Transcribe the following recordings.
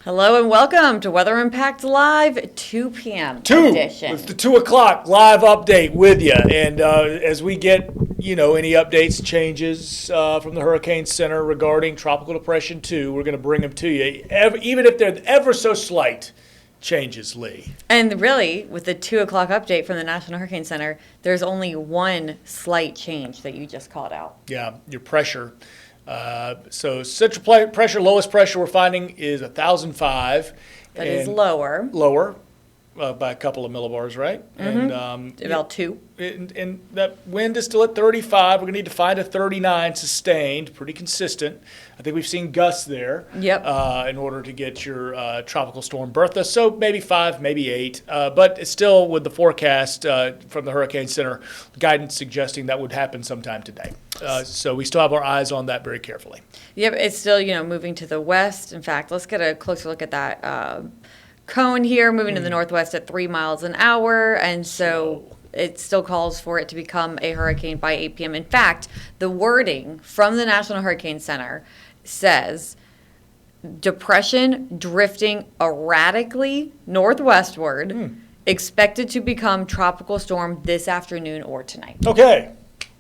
Hello and welcome to Weather Impact Live 2 p.m. edition. It's the 2 o'clock live update with you. And as we get, any updates, changes from the Hurricane Center regarding Tropical Depression 2, we're going to bring them to you, even if they're ever so slight changes, Lee. And really, with the 2 o'clock update from the National Hurricane Center, there's only one slight change that you just called out. Yeah, your pressure. So central pressure, lowest pressure we're finding is 1,005. That is lower. Lower by a couple of millibars, right? Mm-hmm. And about 2. And that wind is still at 35. We're going to need to find a 39 sustained, pretty consistent. I think we've seen gusts there. Yep. In order to get your tropical storm Bertha. So maybe 5, maybe 8. But it's still with the forecast from the Hurricane Center, guidance suggesting that would happen sometime today. So we still have our eyes on that very carefully. Yep, it's still, moving to the west. In fact, let's get a closer look at that cone here, moving to the northwest at 3 miles an hour. And so it still calls for it to become a hurricane by 8 p.m. In fact, the wording from the National Hurricane Center says depression drifting erratically northwestward, expected to become tropical storm this afternoon or tonight. Okay.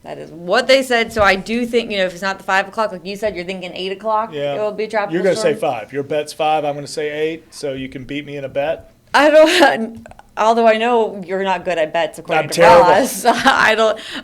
That is what they said. So I do think, if it's not the 5 o'clock, like you said, you're thinking 8 o'clock, Yeah. it will be a tropical You're going to storm. say 5. Your bet's 5. I'm going to say 8. So you can beat me in a bet. I don't, although I know you're not good at bets according I'm to terrible. Ross.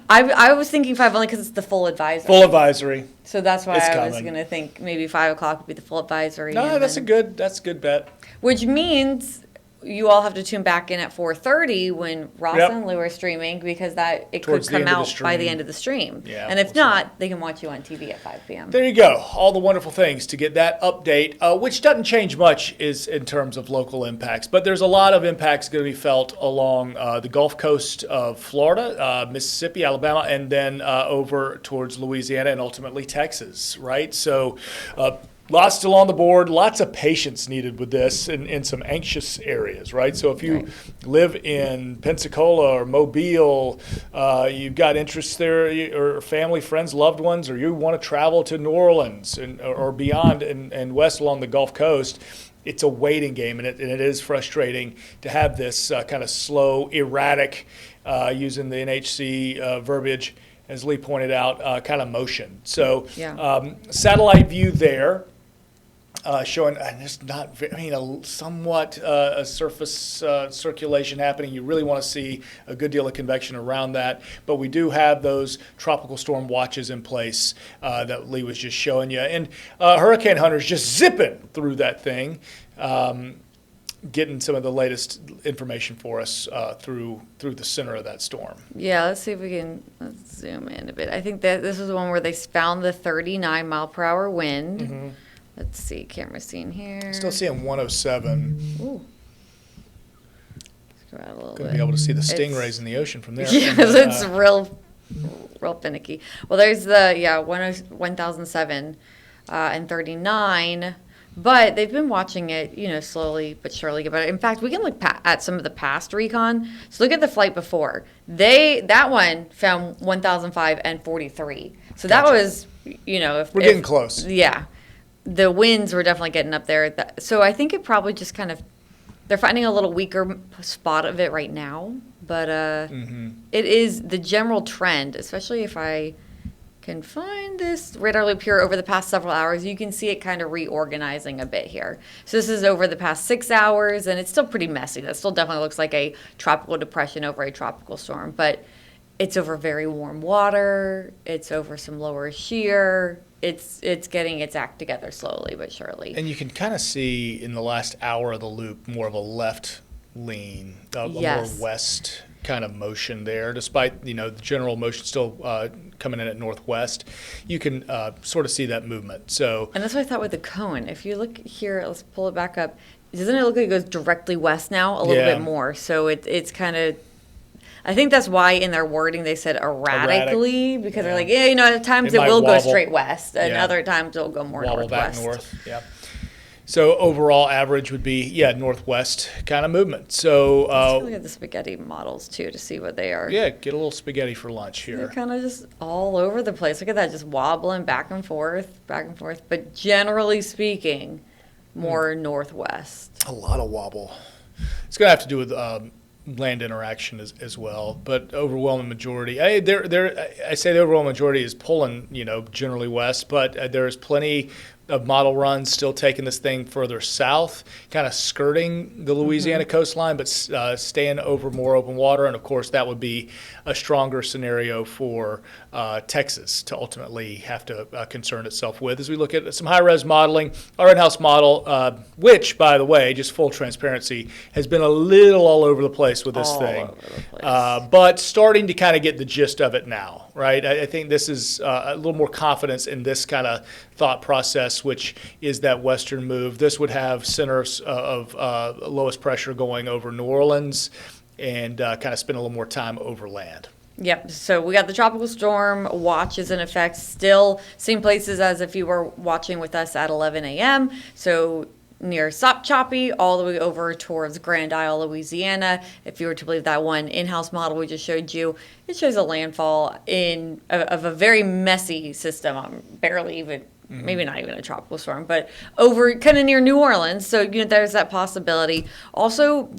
I was thinking 5 only because it's the full advisory. Full advisory. So that's why It's I was coming. going to think maybe 5 o'clock would be the full advisory. No, and that's a good bet. Which means you all have to tune back in at 4:30 when Ross Yep. and Lou are streaming, because it Towards could the come end of the out by the stream. end of the stream. Yeah, And if we'll see. not, they can watch you on TV at 5 p.m. There you go. All the wonderful things to get that update, which doesn't change much is in terms of local impacts. But there's a lot of impacts going to be felt along the Gulf Coast of Florida, Mississippi, Alabama, and then over towards Louisiana and ultimately Texas, right? So lots still on the board, lots of patience needed with this in some anxious areas, right? So if you live in Pensacola or Mobile, you've got interests there, or family, friends, loved ones, or you want to travel to New Orleans or beyond and west along the Gulf Coast, it's a waiting game, and it is frustrating to have this kind of slow, erratic, using the NHC verbiage, as Lee pointed out, kind of motion. So satellite view there. Showing, and there's not, somewhat a surface circulation happening. You really want to see a good deal of convection around that. But we do have those tropical storm watches in place that Lee was just showing you. And Hurricane Hunter's just zipping through that thing, getting some of the latest information for us through the center of that storm. Yeah, let's see if we can zoom in a bit. I think that this is the one where they found the 39 mile per hour wind. Mm-hmm. Let's see, camera scene here. Still seeing 107. Ooh. Let's go out a little Going to bit. be able to see the stingrays in the ocean from there. Yes, And, it's real finicky. Well, there's the 1007 and 39, but they've been watching it, slowly but surely get better. In fact, we can look at some of the past recon. So look at the flight before. That one found 1005 and 43. So that was, if we're getting close. Yeah. The winds were definitely getting up there. So I think it probably just kind of, they're finding a little weaker spot of it right now. But it is the general trend, especially if I can find this radar loop here over the past several hours. You can see it kind of reorganizing a bit here. So this is over the past 6 hours, and it's still pretty messy. That still definitely looks like a tropical depression over a tropical storm. But it's over very warm water. It's over some lower shear. It's getting its act together slowly but surely. And you can kind of see in the last hour of the loop more of a left lean, a Yes. more west kind of motion there. Despite the general motion still coming in at northwest, you can sort of see that movement. So, and that's what I thought with the cone. If you look here, let's pull it back up. Doesn't it look like it goes directly west now a little bit more? So it's kind of. I think that's why in their wording they said erratically, because they're like, at times it will go straight west, and other times it'll go more wobble northwest. back north. Yeah. So overall average would be, northwest kind of movement. So Let's look at the spaghetti models too to see what they are. yeah, get a little spaghetti for lunch here. They're kind of just all over the place. Look at that, just wobbling back and forth, back and forth. But generally speaking, more northwest. A lot of wobble. It's going to have to do with land interaction as well, but overwhelming majority. I say the overwhelming majority is pulling, generally west, but there is plenty of model runs still taking this thing further south, kind of skirting the Louisiana coastline, but staying over more open water. And of course, that would be a stronger scenario for Texas to ultimately have to concern itself with. As we look at some high-res modeling, our in-house model, which, by the way, just full transparency, has been a little all over the place with this thing, but starting to kind of get the gist of it now, right? I think this is a little more confidence in this kind of thought process, which is that western move. This would have centers of lowest pressure going over New Orleans and kind of spend a little more time over land. Yep. So we got the tropical storm watch is in effect still, same places as if you were watching with us at 11 a.m. So near Sop Choppy all the way over towards Grand Isle, Louisiana. If you were to believe that one in-house model we just showed you, it shows a landfall of a very messy system, barely even, maybe not even a tropical storm, but over kind of near New Orleans. So, there's that possibility. Also,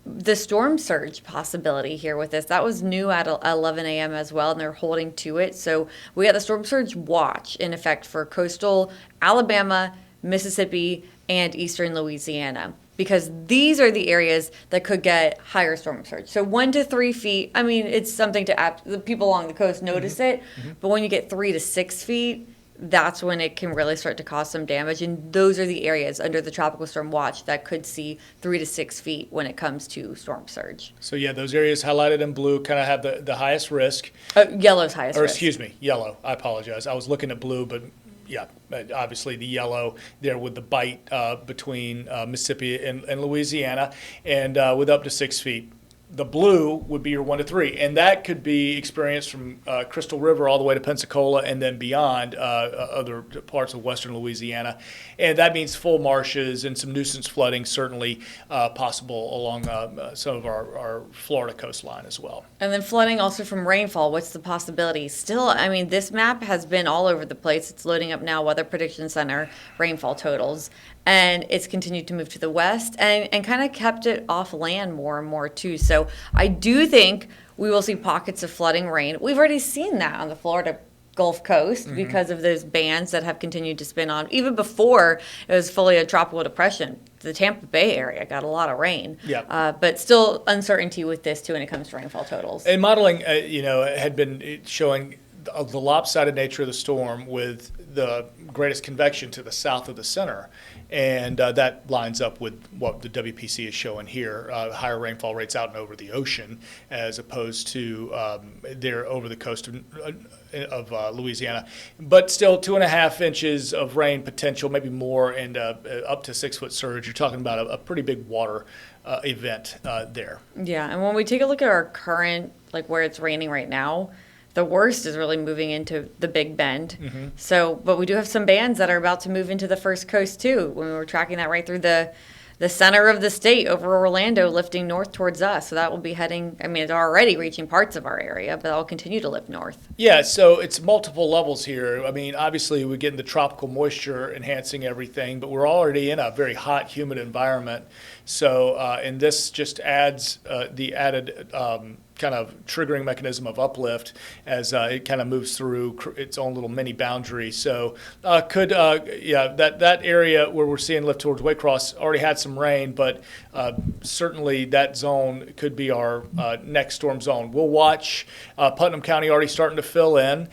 the storm surge possibility here with this, that was new at 11 a.m. as well, and they're holding to it. So we got the storm surge watch in effect for coastal Alabama, Mississippi, and eastern Louisiana, because these are the areas that could get higher storm surge. So 1 to 3 feet, I mean, it's something to the people along the coast notice it, but when you get 3 to 6 feet, that's when it can really start to cause some damage. And those are the areas under the tropical storm watch that could see 3 to 6 feet when it comes to storm surge. So yeah, those areas highlighted in blue kind of have the highest risk. Yellow's highest risk. Excuse me, yellow. I apologize. I was looking at blue, but yeah, obviously the yellow there with the bite between Mississippi and Louisiana, and with up to 6 feet. The blue would be your 1 to 3, and that could be experienced from Crystal River all the way to Pensacola and then beyond other parts of western Louisiana. And that means full marshes and some nuisance flooding certainly possible along some of our Florida coastline as well. And then flooding also from rainfall. What's the possibility? Still, I mean, this map has been all over the place. It's loading up now, Weather Prediction Center rainfall totals. And it's continued to move to the west and kind of kept it off land more and more, too. So I do think we will see pockets of flooding rain. We've already seen that on the Florida Gulf Coast because of those bands that have continued to spin on. Even before it was fully a tropical depression, the Tampa Bay area got a lot of rain. But still uncertainty with this, too, when it comes to rainfall totals. And modeling, had been showing the lopsided nature of the storm with the greatest convection to the south of the center. And that lines up with what the WPC is showing here, higher rainfall rates out and over the ocean as opposed to there over the coast of Louisiana. But still 2.5 inches of rain potential, maybe more, and up to 6 foot surge. You're talking about a pretty big water event there. Yeah, and when we take a look at our current, like where it's raining right now, the worst is really moving into the Big Bend. So, but we do have some bands that are about to move into the First Coast too. When we were tracking that right through the center of the state over Orlando, lifting north towards us. So that will be heading, I mean, it's already reaching parts of our area, but that'll continue to lift north. Yeah, so it's multiple levels here. I mean, obviously we're getting the tropical moisture enhancing everything, but we're already in a very hot, humid environment. So, and this just adds the added kind of triggering mechanism of uplift as it kind of moves through its own little mini boundary. So that area where we're seeing lift towards Waycross already had some rain, but certainly that zone could be our next storm zone. We'll watch Putnam County already starting to fill in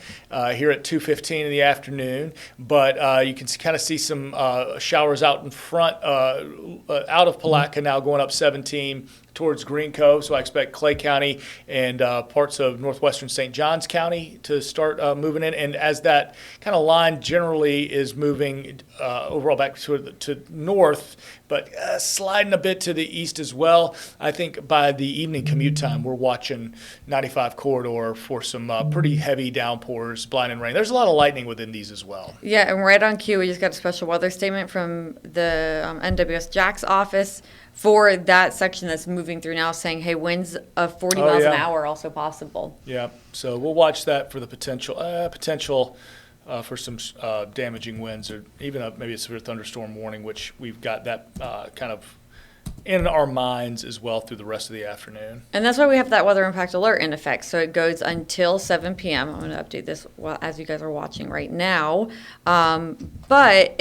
here at 2:15 in the afternoon, but you can kind of see some showers out in front, out of Palatka now going up 17 towards Green Cove, so I expect Clay County and parts of northwestern St. Johns County to start moving in. And as that kind of line generally is moving overall back to north, but sliding a bit to the east as well, I think by the evening commute time, we're watching 95 corridor for some pretty heavy downpours, blinding rain. There's a lot of lightning within these as well. Yeah, and right on cue, we just got a special weather statement from the NWS Jack's office for that section that's moving through now, saying, hey, winds of 40 miles an hour also possible. Yeah, so we'll watch that for the potential for some damaging winds, or even maybe a severe thunderstorm warning, which we've got that kind of in our minds as well through the rest of the afternoon. And that's why we have that weather impact alert in effect. So it goes until 7 p.m. I'm going to update this as you guys are watching right now. But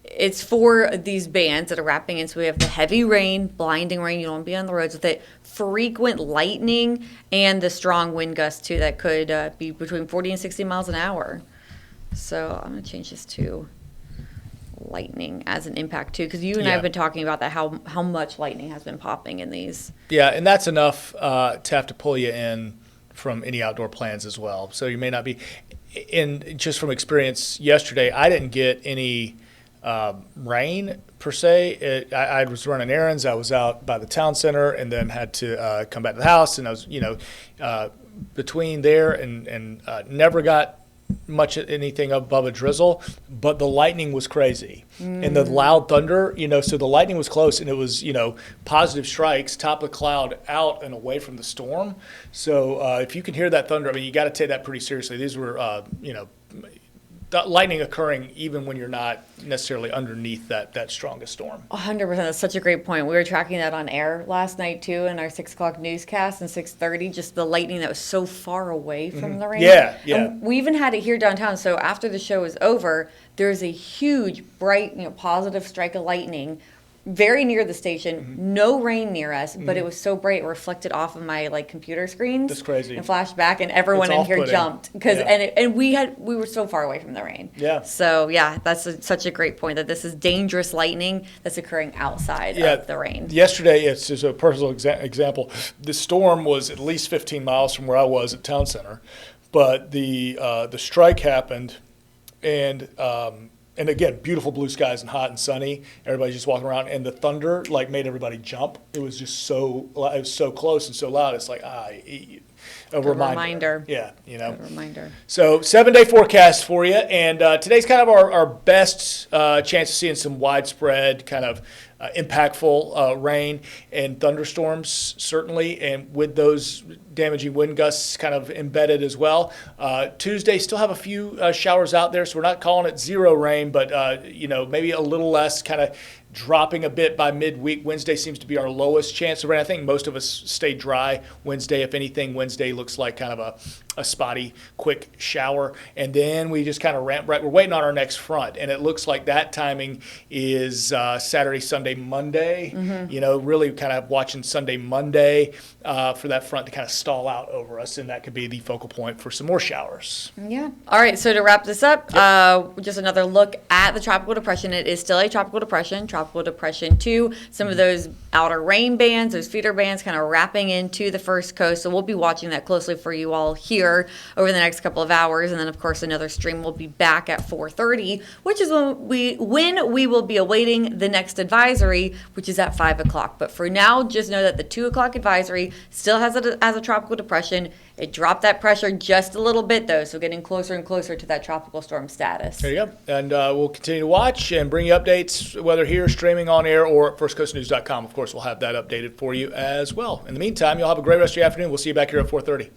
it's for these bands that are wrapping in. So we have the heavy rain, blinding rain. You don't want to be on the roads with it. Frequent lightning and the strong wind gusts, too, that could be between 40 and 60 miles an hour. So I'm going to change this to lightning as an impact too, because you and I have been talking about that, how much lightning has been popping in these. Yeah, and that's enough to have to pull you in from any outdoor plans as well. So you may not be in, just from experience yesterday, I didn't get any rain per se. I was running errands. I was out by the town center and then had to come back to the house, and I was between there and never got much anything above a drizzle, but the lightning was crazy and the loud thunder, so the lightning was close, and it was, positive strikes, top of the cloud, out and away from the storm. So if you can hear that thunder, I mean, you got to take that pretty seriously. These were, lightning occurring even when you're not necessarily underneath that strongest storm. 100%. That's such a great point. We were tracking that on air last night too in our 6 o'clock newscast and 6:30. Just the lightning that was so far away from the rain. Yeah. And we even had it here downtown. So after the show was over, there's a huge, bright, positive strike of lightning very near the station. No rain near us, but it was so bright it reflected off of my computer screens. That's crazy. And flashed back, and everyone in here jumped because we were so far away from the rain. Yeah. So that's such a great point that this is dangerous lightning that's occurring outside of the rain. Yesterday, it's just a personal example. The storm was at least 15 miles from where I was at town center, but the strike happened, and again, beautiful blue skies and hot and sunny. Everybody's just walking around, and the thunder made everybody jump. It was just it was so close and so loud. It's like a reminder. Yeah, A reminder. So 7-day forecast for you, and today's kind of our best chance of seeing some widespread kind of impactful rain and thunderstorms, certainly, and with those damaging wind gusts kind of embedded as well. Tuesday, still have a few showers out there, so we're not calling it zero rain, but maybe a little less, kind of dropping a bit by midweek. Wednesday seems to be our lowest chance of rain. I think most of us stay dry Wednesday. If anything, Wednesday looks like kind of a spotty, quick shower. And then we just kind of ramp right. We're waiting on our next front, and it looks like that timing is Saturday, Sunday, Monday. Really kind of watching Sunday, Monday for that front to kind of stall out over us, and that could be the focal point for some more showers. Yeah. All right, so to wrap this up, just another look at the tropical depression. It is still a tropical depression. Tropical Depression 2, some of those outer rain bands, those feeder bands kind of wrapping into the first coast. So we'll be watching that closely for you all here over the next couple of hours. And then, of course, another stream will be back at 4:30, which is when we will be awaiting the next advisory, which is at 5 o'clock. But for now, just know that the 2 o'clock advisory still has it as a tropical depression. It dropped that pressure just a little bit, though, so getting closer and closer to that tropical storm status. There you go. And we'll continue to watch and bring you updates, whether here, streaming on air, or at firstcoastnews.com. Of course, we'll have that updated for you as well. In the meantime, you'll have a great rest of your afternoon. We'll see you back here at 4:30.